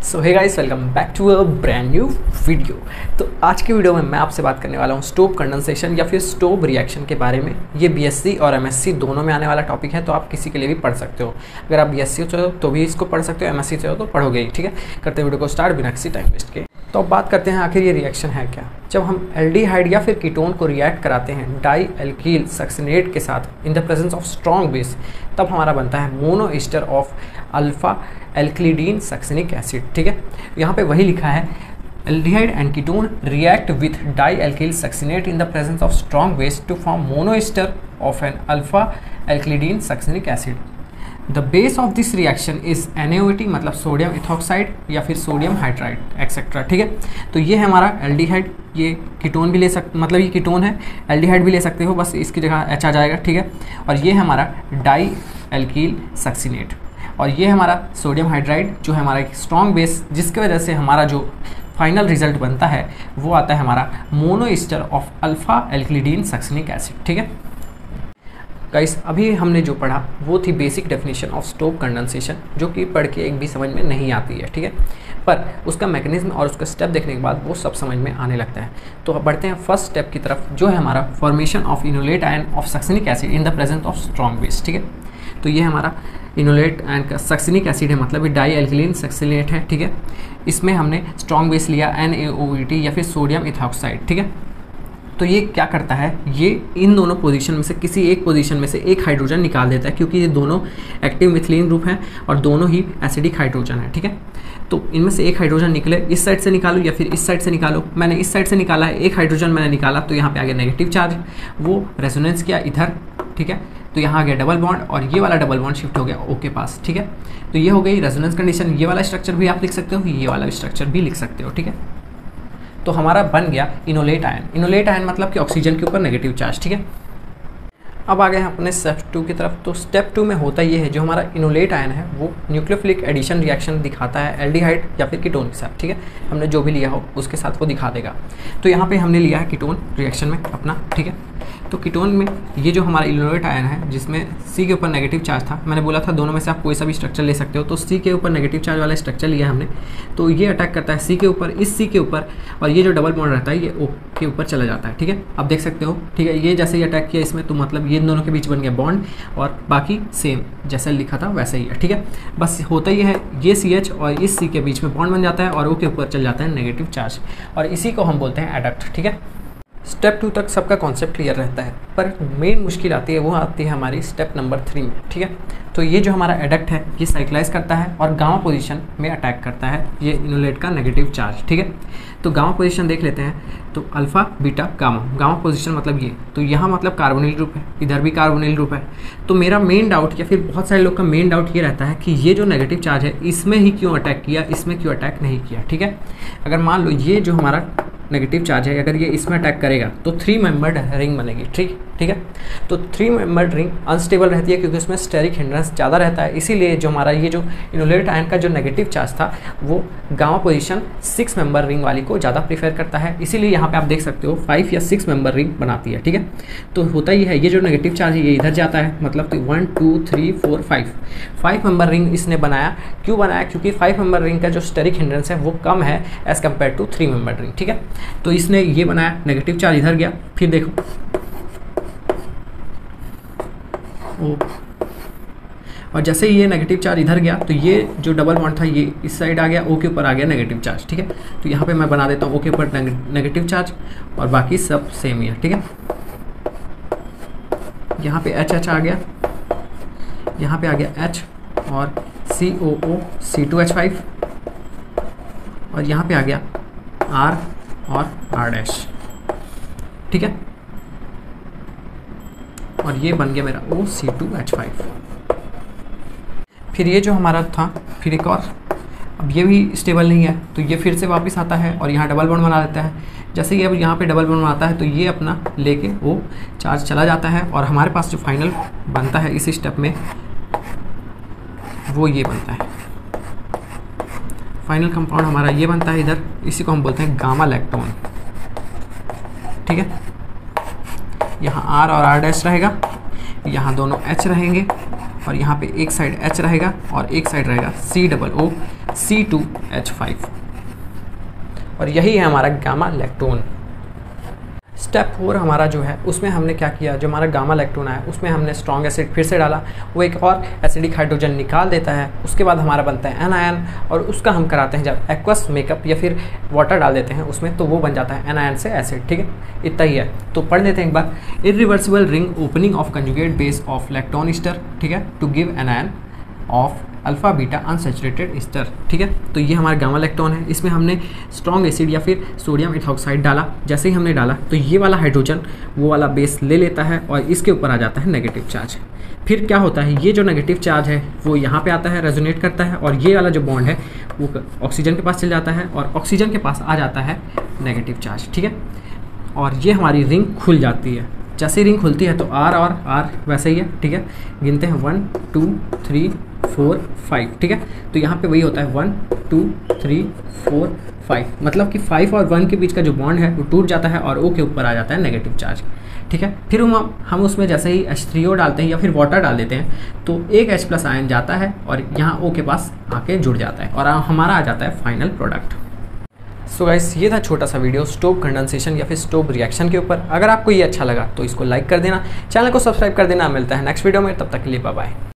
So hey guys, welcome back to a brand new video. तो आज की video में मैं आपसे बात करने वाला हूँ स्टोव कंडेंसेशन या फिर स्टोव रिएक्शन के बारे में। ये बीएससी और एमएससी दोनों में आने वाला टॉपिक है, तो आप किसी के लिए भी पढ़ सकते हो। अगर आप बीएससी से हो तो भी इसको पढ़ सकते हो, एमएससी से हो तो पढ़ोगे ही। ठीक है, करते वीडियो को स्टार्ट बिना किसी टाइम वेस्ट के। तो अब बात करते हैं आखिर ये रिएक्शन है क्या। जब हम एल्डिहाइड या फिर कीटोन को रिएक्ट कराते हैं डाई एल्कील सक्सिनेट के साथ in the presence of strong base, तब हमारा बनता है mono ester of alpha alkylidene succinic acid. ठीक है, यहाँ पे वही लिखा है aldehyde and ketone react with dialkyl succinate in the presence of strong base to form mono ester of an alpha alkylidene succinic acid. The base of this reaction is NaOH, मतलब sodium ethoxide या फिर sodium hydride etcetera. ठीक है, तो ये है हमारा aldehyde. ये कीटोन भी ले सकते, मतलब ये कीटोन है, एल्डिहाइड भी ले सकते हो, बस इसकी जगह H आ जाएगा। ठीक है, और ये है हमारा डाई एल्कील सक्सिनेट, और ये है हमारा सोडियम हाइड्राइड जो है हमारा एक स्ट्रॉन्ग बेस, जिसकी वजह से हमारा जो फाइनल रिजल्ट बनता है वो आता है हमारा mono ester of alpha alkylidene succinic acid. ठीक है गाइस, अभी हमने जो पढ़ा वो थी basic definition of Stobbe condensation, जो कि पढ़ के एक भी समझ में नहीं आती है। ठीक है, पर उसका मैकेनिज्म और उसका स्टेप देखने के बाद वो सब समझ में आने लगता है। तो अब बढ़ते हैं फर्स्ट स्टेप की तरफ, जो है हमारा formation of enolate ion of succinic acid in the presence of strong base. ठीक है, तो ये हमारा इनोलेट आयन का सक्सिनिक एसिड है, मतलब ये डाई एल्किलीन सक्सिनेट है। ठीक है, इसमें हमने स्ट्रॉन्ग बेस लिया NaOH या फिर सोडियम इथॉक्साइड। ठीक है, तो ये क्या करता है, ये इन दोनों पोजीशन में से किसी एक पोजीशन में से एक हाइड्रोजन निकाल देता है, क्योंकि ये दोनों एक्टिव मिथिलीन ग्रुप हैं और दोनों ही एसिडिक हाइड्रोजन है। ठीक है, तो इनमें से एक हाइड्रोजन निकले, इस साइड से निकालो या फिर इस साइड से निकालो। मैंने इस साइड से निकाला है, एक हाइड्रोजन मैंने निकाला, तो यहाँ पे आ गया नेगेटिव चार्ज, वो रेजोनेंस किया इधर। ठीक है, तो यहाँ आ गया डबल बॉन्ड और ये वाला डबल बॉन्ड शिफ्ट हो गया O के पास। ठीक है, तो ये हो गई रेजोनेंस कंडीशन। ये वाला स्ट्रक्चर भी आप लिख सकते हो, ये वाला स्ट्रक्चर भी लिख सकते हो। ठीक है, तो हमारा बन गया इनोलेट आयन। इनोलेट आयन मतलब कि ऑक्सीजन के ऊपर नेगेटिव चार्ज। ठीक है, अब आ गए हैं अपने स्टेप 2 की तरफ। तो स्टेप 2 में होता ये है, जो हमारा इनोलेट आयन है वो न्यूक्लियोफिलिक एडिशन रिएक्शन दिखाता है एल्डिहाइड या फिर कीटोन के साथ। ठीक है, हमने जो भी लिया हो उसके साथ वो दिखा देगा। तो यहाँ पे हमने लिया है कीटोन रिएक्शन में अपना। ठीक है, तो कीटोन में ये जो हमारा इनोलेट आयन है, जिसमें C के ऊपर नेगेटिव चार्ज था, मैंने बोला था दोनों में से आप कोई सा भी स्ट्रक्चर ले सकते हो, तो C के ऊपर नेगेटिव चार्ज वाला स्ट्रक्चर लिया हमने। तो ये अटैक करता है C के ऊपर, इस C के ऊपर, और ये जो डबल बॉन्ड रहता है ये O के ऊपर चला जाता है। ठीक है, आप देख सकते हो। ठीक है, ये जैसे ही अटैक किया इसमें, तो मतलब ये दोनों के बीच बन गया बॉन्ड, और बाकी सेम जैसे लिखा था वैसे ही है। ठीक है, बस होता ही है, ये CH और इस C के बीच में बॉन्ड बन जाता है और O के ऊपर चल जाता है नेगेटिव चार्ज, और इसी को हम बोलते हैं एडक्ट। ठीक है, स्टेप 2 तक सबका कॉन्सेप्ट क्लियर रहता है, पर मेन मुश्किल आती है, वो आती है हमारी स्टेप नंबर 3 में। ठीक है, तो ये जो हमारा एडक्ट है ये साइक्लाइज करता है और गामा पोजीशन में अटैक करता है ये इनोलेट का नेगेटिव चार्ज। ठीक है, तो गामा पोजीशन देख लेते हैं। तो alpha beta gamma, gamma position मतलब ये, तो यहाँ मतलब कार्बोनिल ग्रुप है, इधर भी कार्बोनिल ग्रुप है। तो मेरा मेन डाउट या फिर बहुत सारे लोग का मेन डाउट ये रहता है कि ये जो नेगेटिव चार्ज है इसमें ही क्यों अटैक किया, इसमें क्यों अटैक नहीं किया। ठीक है, अगर मान लो ये जो हमारा नेगेटिव चार्ज है, अगर ये इसमें अटैक करेगा तो 3 मेंबर्ड रिंग बनेगी। ठीक है, तो 3 मेंबर्ड रिंग अनस्टेबल रहती है, क्योंकि उसमें स्टेरिक हिंड्रेंस ज़्यादा रहता है। इसीलिए जो हमारा ये जो इनोलेट आयन का जो नेगेटिव चार्ज था वो गामा पोजीशन 6 मेंबर रिंग वाली को ज़्यादा प्रीफर करता है। इसीलिए यहाँ पे आप देख सकते हो 5 या 6 मेंबर रिंग बनाती है। ठीक है, तो होता ही है, ये जो नेगेटिव चार्ज है ये इधर जाता है, मतलब कि 1 2 3 4 5 मेंबर रिंग इसने बनाया। क्यों बनाया, क्योंकि 5 मेंबर रिंग का जो स्टेरिक हिंड्रेंस है वो कम है as compare to 3 member ring. ठीक है, तो इसने ये बनाया, नेगेटिव चार्ज इधर गया, फिर देखो और जैसे ही ये नेगेटिव चार्ज इधर गया तो ये जो डबल बॉन्ड था ये इस साइड आ गया, O के ऊपर आ गया नेगेटिव चार्ज। ठीक है, तो यहाँ पे मैं बना देता हूँ O के ऊपर नेगेटिव चार्ज और बाकी सब सेम ही है। ठीक है, यहाँ पे H आ गया, यहाँ पे आ गया H और COO C2H5, और यहाँ पे आ गया R और R'। ठीक है, और ये बन गया मेरा OC2H5। फिर ये जो हमारा था, फिर एक और, अब ये भी स्टेबल नहीं है, तो ये फिर से वापस आता है और यहाँ डबल बॉन्ड बना देता है। जैसे ये अब यहाँ पे डबल बॉन्ड बनाता है तो ये अपना लेके वो चार्ज चला जाता है, और हमारे पास जो फाइनल बनता है इसी स्टेप में वो ये बनता है। फाइनल कंपाउंड हमारा ये बनता है इधर, इसी को हम बोलते हैं गामा लैक्टोन। ठीक है, यहाँ R और R' रहेगा, यहाँ दोनों H रहेंगे, और यहाँ पे एक साइड H रहेगा और एक साइड रहेगा COO C2H5 और यही है हमारा गामा लैक्टोन। स्टेप 4 हमारा जो है उसमें हमने क्या किया, जो हमारा गामा लैक्टोन है उसमें हमने स्ट्रॉन्ग एसिड फिर से डाला, वो एक और एसिडिक हाइड्रोजन निकाल देता है। उसके बाद हमारा बनता है एनायन और उसका हम कराते हैं जब एक्वस मेकअप या फिर वाटर डाल देते हैं उसमें, तो वो बन जाता है एनायन से एसिड। ठीक है, इतना ही है। तो पढ़ लेते हैं एक बार। Irreversible ring opening of conjugate base of lactone ester, ठीक है, to give anion of alpha beta unsaturated ester. ठीक है, तो ये हमारा गामा लैक्टोन है। इसमें हमने स्ट्रॉन्ग एसिड या फिर सोडियम इथॉक्साइड डाला। जैसे ही हमने डाला तो ये वाला हाइड्रोजन वो वाला बेस ले लेता है और इसके ऊपर आ जाता है नेगेटिव चार्ज। फिर क्या होता है, ये जो नेगेटिव चार्ज है वो यहाँ पे आता है, रेजोनेट करता है और ये वाला जो बॉन्ड है वो ऑक्सीजन के पास चल जाता है और ऑक्सीजन के पास आ जाता है नेगेटिव चार्ज। ठीक है, और ये हमारी रिंग खुल जाती है। जैसे रिंग खुलती है तो आर और आर वैसे ही है। ठीक है, गिनते हैं 1 2 3 4 5। ठीक है, तो यहाँ पे वही होता है 1 2 3 4 5, मतलब कि 5 और 1 के बीच का जो बॉन्ड है वो टूट जाता है और O के ऊपर आ जाता है नेगेटिव चार्ज। ठीक है, फिर हम उसमें जैसे ही H3O डालते हैं या फिर वाटर डाल देते हैं तो एक H+ आयन जाता है और यहाँ O के पास आके जुड़ जाता है और हमारा आ जाता है फाइनल प्रोडक्ट। सो गाइस, ये था छोटा सा वीडियो स्टोव कंडेंसेशन या फिर स्टोव रिएक्शन के ऊपर। अगर आपको ये अच्छा लगा तो इसको लाइक कर देना, चैनल को सब्सक्राइब कर देना। मिलता है नेक्स्ट वीडियो में, तब तक के लिए बाय बाय।